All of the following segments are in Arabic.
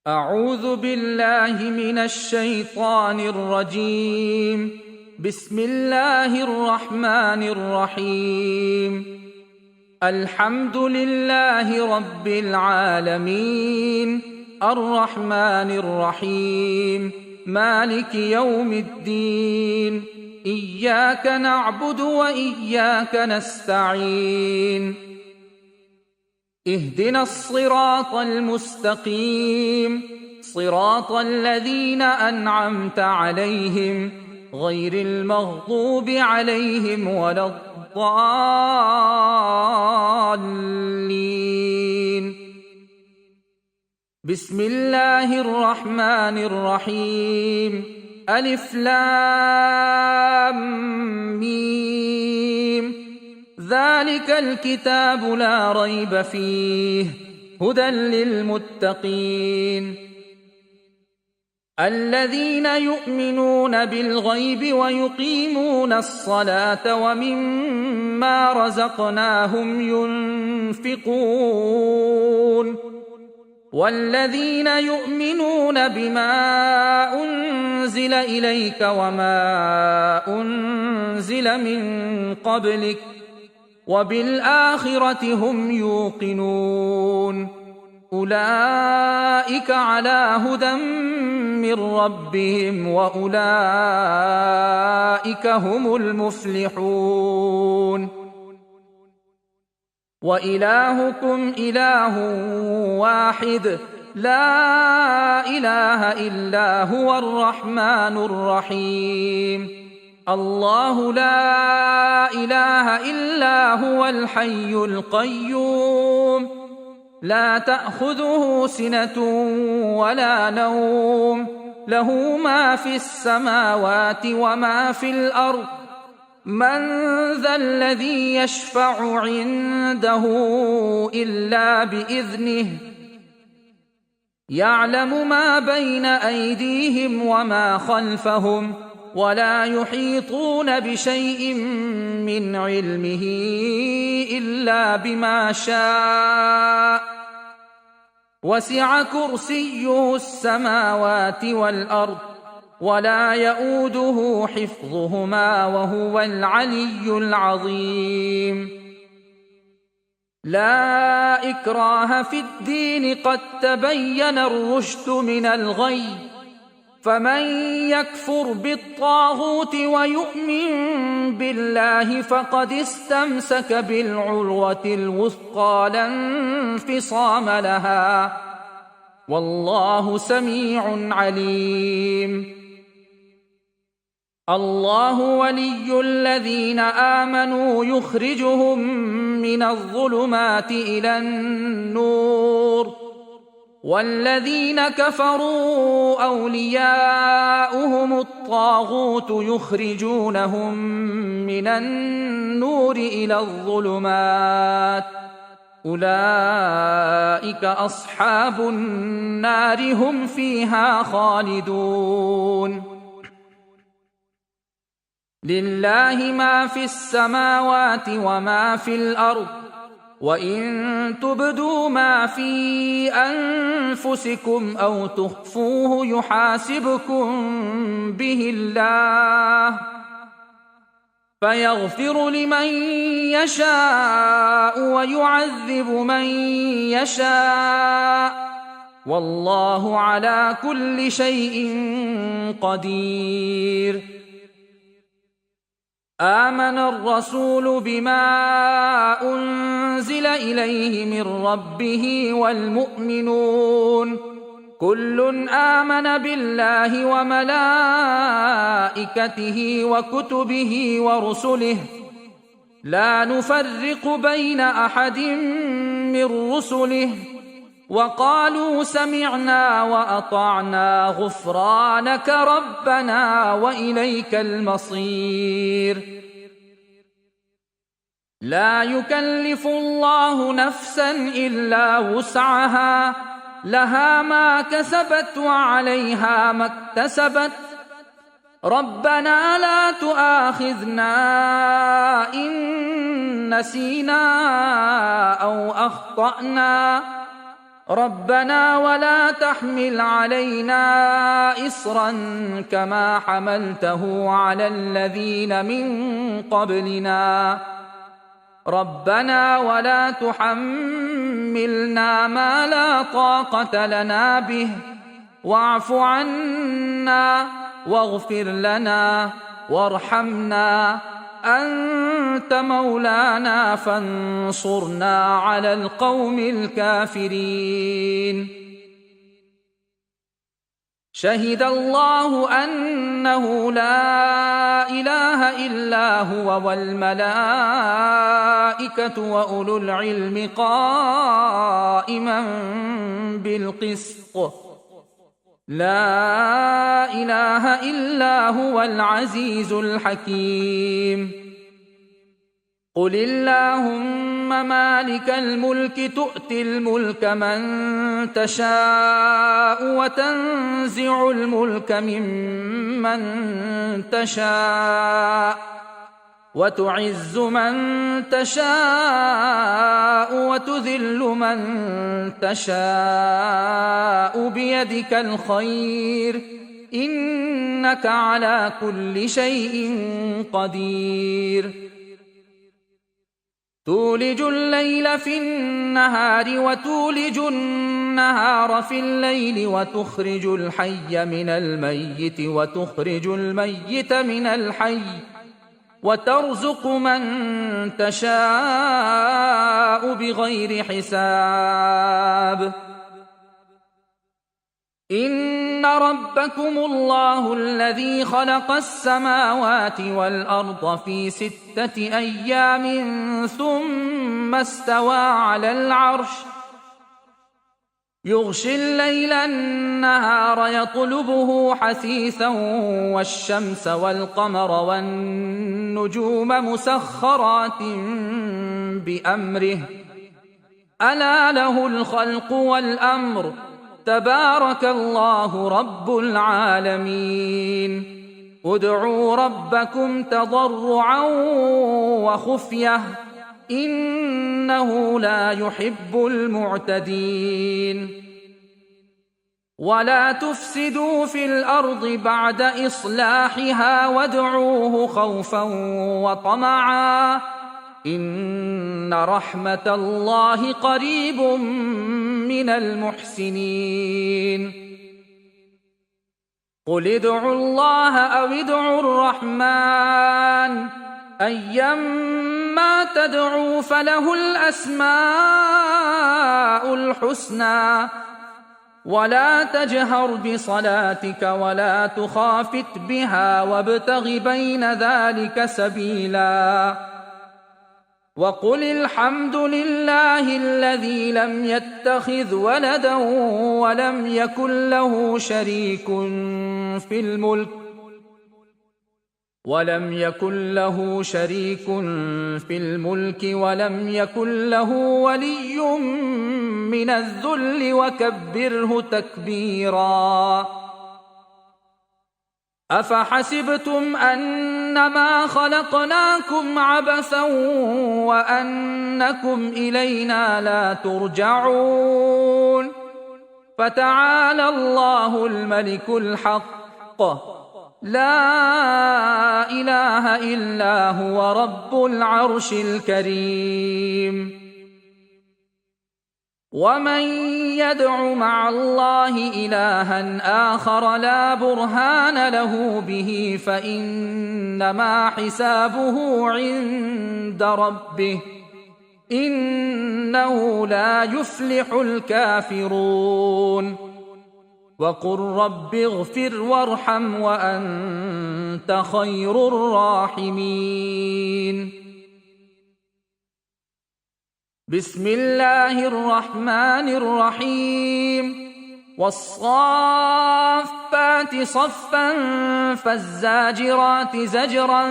أعوذ بالله من الشيطان الرجيم. بسم الله الرحمن الرحيم. الحمد لله رب العالمين، الرحمن الرحيم، مالك يوم الدين، إياك نعبد وإياك نستعين، اهدنا الصراط المستقيم، صراط الذين أنعمت عليهم غير المغضوب عليهم ولا الضالين. بسم الله الرحمن الرحيم. ألف لام ميم. ذلك الكتاب لا ريب فيه هدى للمتقين الذين يؤمنون بالغيب ويقيمون الصلاة ومما رزقناهم ينفقون والذين يؤمنون بما أنزل إليك وما أنزل من قبلك وبالآخرة هم يوقنون أولئك على هدى من ربهم وأولئك هم المفلحون. وإلهكم إله واحد لا إله إلا هو الرحمن الرحيم. الله لا إله إلا هو الحي القيوم لا تأخذه سنة ولا نوم له ما في السماوات وما في الأرض من ذا الذي يشفع عنده إلا بإذنه يعلم ما بين أيديهم وما خلفهم ولا يحيطون بشيء من علمه إلا بما شاء وسع كرسيه السماوات والأرض ولا يؤوده حفظهما وهو العلي العظيم. لا إكراه في الدين قد تبين الرشد من الغي فمن يكفر بالطاغوت ويؤمن بالله فقد استمسك بالعروة الوثقى لا انفصام لها والله سميع عليم. الله ولي الذين آمنوا يخرجهم من الظلمات إلى النور والذين كفروا أولياؤهم الطاغوت يخرجونهم من النور إلى الظلمات أولئك أصحاب النار هم فيها خالدون. لله ما في السماوات وما في الأرض وإن تبدوا ما في أنفسكم أو تخفوه يحاسبكم به الله فيغفر لمن يشاء ويعذب من يشاء والله على كل شيء قدير. آمن الرسول بما أنزل إليه من ربه والمؤمنون كل آمن بالله وملائكته وكتبه ورسله لا نفرق بين أحد من رسله وقالوا سمعنا وأطعنا غفرانك ربنا وإليك المصير. لا يكلف الله نفسا إلا وسعها لها ما كسبت وعليها ما اكتسبت ربنا لا تؤاخذنا إن نسينا أو أخطأنا ربنا ولا تحمل علينا إصرا كما حملته على الذين من قبلنا ربنا ولا تحملنا ما لا طاقة لنا به واعف عنا واغفر لنا وارحمنا أنت مولانا فانصرنا على القوم الكافرين. شهد الله أنه لا إله إلا هو والملائكة وأولو العلم قائما بالقسط لا إله إلا هو العزيز الحكيم. قل اللهم مالك الملك تؤتي الملك من تشاء وتنزع الملك ممن تشاء وتعز من تشاء وتذل من تشاء بيدك الخير إنك على كل شيء قدير. تولج الليل في النهار وتولج النهار في الليل وتخرج الحي من الميت وتخرج الميت من الحي وترزق من تشاء بغير حساب. إن ربكم الله الذي خلق السماوات والأرض في 6 أيام ثم استوى على العرش يغشي الليل النهار يطلبه حثيثا والشمس والقمر والنجوم مسخرات بأمره ألا له الخلق والأمر تبارك الله رب العالمين. ادعوا ربكم تضرعا وخفية إنه لا يحب المعتدين. ولا تفسدوا في الأرض بعد إصلاحها وادعوه خوفا وطمعا إن رحمة الله قريب من المحسنين. قل ادعوا الله أو ادعوا الرحمن أيما تدعوا فله الأسماء الحسنى ولا تجهر بصلاتك ولا تخافت بها وابتغ بين ذلك سبيلا. وقل الحمد لله الذي لم يتخذ ولدا ولم يكن له شريك في الملك ولم يكن له ولي من الذل وكبره تكبيرا. أفحسبتم أنما خلقناكم عبثا وأنكم إلينا لا ترجعون فتعالى الله الملك الحق لا إله إلا هو رب العرش الكريم. ومن يدع مع الله إلها آخر لا برهان له به فإنما حسابه عند ربه إنه لا يفلح الكافرون. وقل رب اغفر وارحم وأنت خير الراحمين. بسم الله الرحمن الرحيم. والصافات صفا فالزاجرات زجرا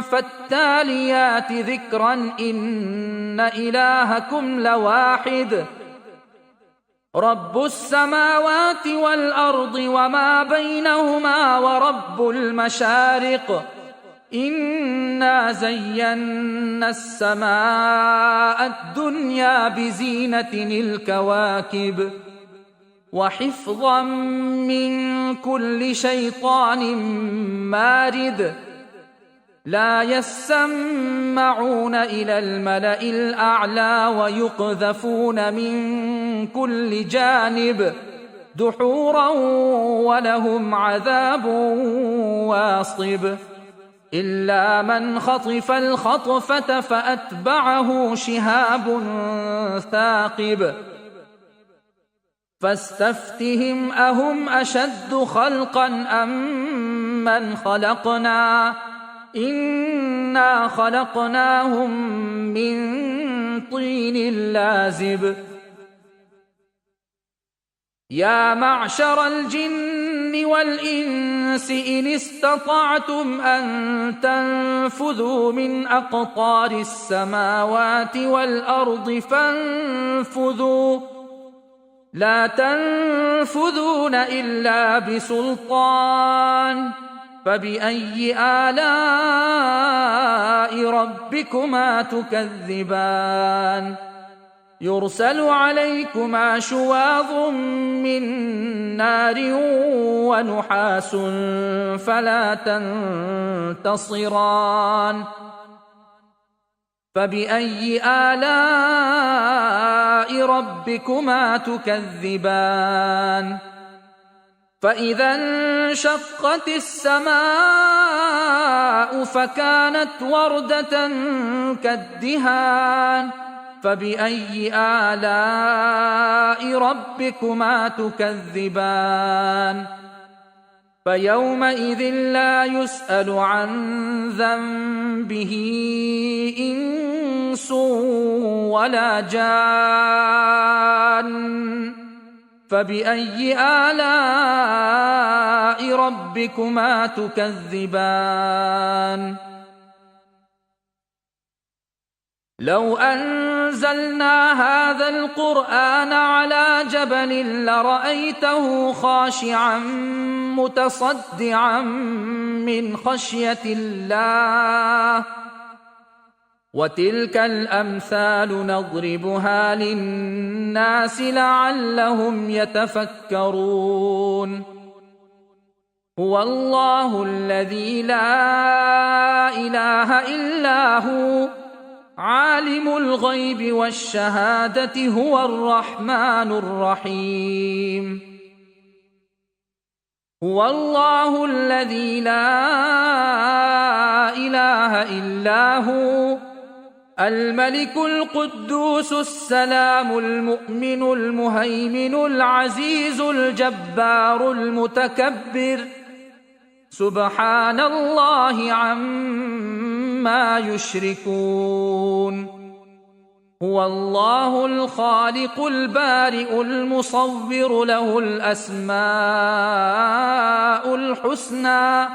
فالتاليات ذكرا إن إلهكم لواحد رب السماوات والأرض وما بينهما ورب المشارق إنا زينا السماء الدنيا بزينة الكواكب وحفظا من كل شيطان مارد لا يسمعون إلى الملأ الأعلى ويقذفون من كل جانب دحورا ولهم عذاب واصب إلا من خطف الخطفة فأتبعه شهاب ثاقب فاستفتهم أهم أشد خلقا أم من خلقنا إنا خلقناهم من طين لازب يا معشر الجن والإنس إن استطعتم أن تنفذوا من أقطار السماوات والأرض فانفذوا لا تنفذون إلا بسلطان فبأي آلاء ربكما تكذبان يرسل عليكما شواظ من نار ونحاس فلا تنتصران فبأي آلاء ربكما تكذبان فإذا انشقت السماء فكانت وردة كالدهان فبأي آلاء ربكما تكذبان فيومئذ لا يسأل عن ذنبه إنس ولا جان فبأي آلاء ربكما تكذبان لو أنزلنا هذا القرآن على جبل لرأيته خاشعا متصدعا من خشية الله وتلك الأمثال نضربها للناس لعلهم يتفكرون هو الله الذي لا إله إلا هو عالم الغيب والشهادة هو الرحمن الرحيم هو الله الذي لا إله إلا هو الملك القدوس السلام المؤمن المهيمن العزيز الجبار المتكبر سبحان الله عما يشركون هو الله الخالق البارئ المصور له الأسماء الحسنى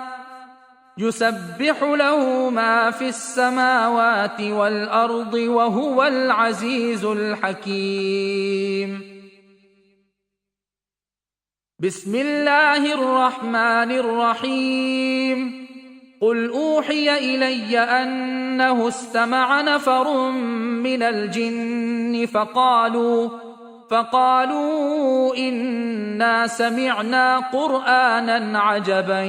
يسبح له ما في السماوات والأرض وهو العزيز الحكيم بسم الله الرحمن الرحيم قل أوحي إلي أنه استمع نفر من الجن فقالوا إنا سمعنا قرآنا عجبا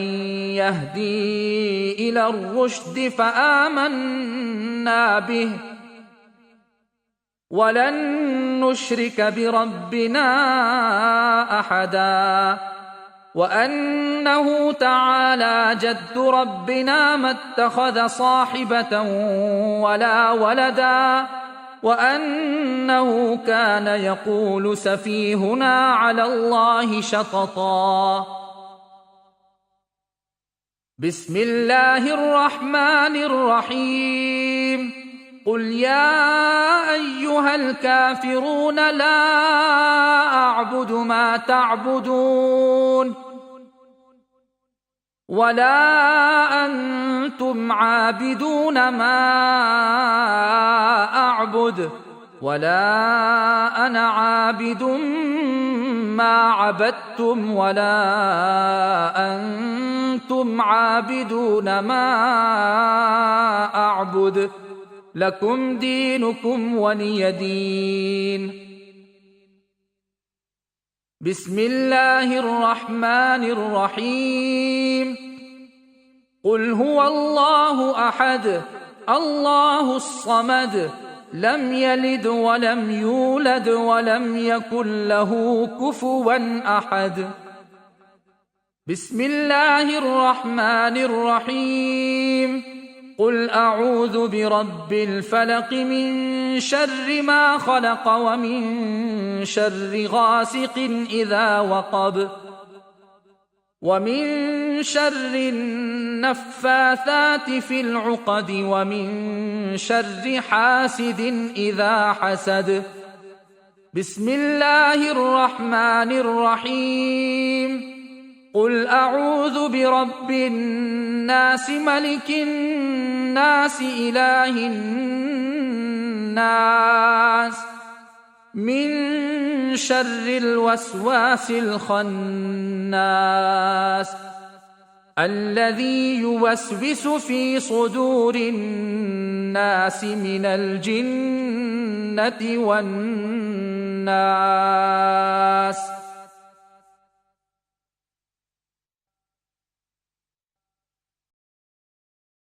يهدي إلى الرشد فآمنا به ولن نشرك بربنا أحدا وأنه تعالى جد ربنا ما اتخذ صاحبة ولا ولدا وأنه كان يقول سفيهنا على الله شططا بسم الله الرحمن الرحيم قل يا أيها الكافرون لا أعبد ما تعبدون ولا أنتم عابدون ما أعبد ولا أنا عابد ما عبدتم ولا أنتم أنتم عابدون ما أعبد لكم دينكم ولي دين. بسم الله الرحمن الرحيم. قل هو الله أحد الله الصمد لم يلد ولم يولد ولم يكن له كفوا أحد. بسم الله الرحمن الرحيم. قل أعوذ برب الفلق من شر ما خلق ومن شر غاسق إذا وقب ومن شر النفاثات في العقد ومن شر حاسد إذا حسد. بسم الله الرحمن الرحيم. قل أعوذ برب الناس ملك الناس إله الناس من شر الوسواس الخناس الذي يوسوس في صدور الناس من الجنة والناس.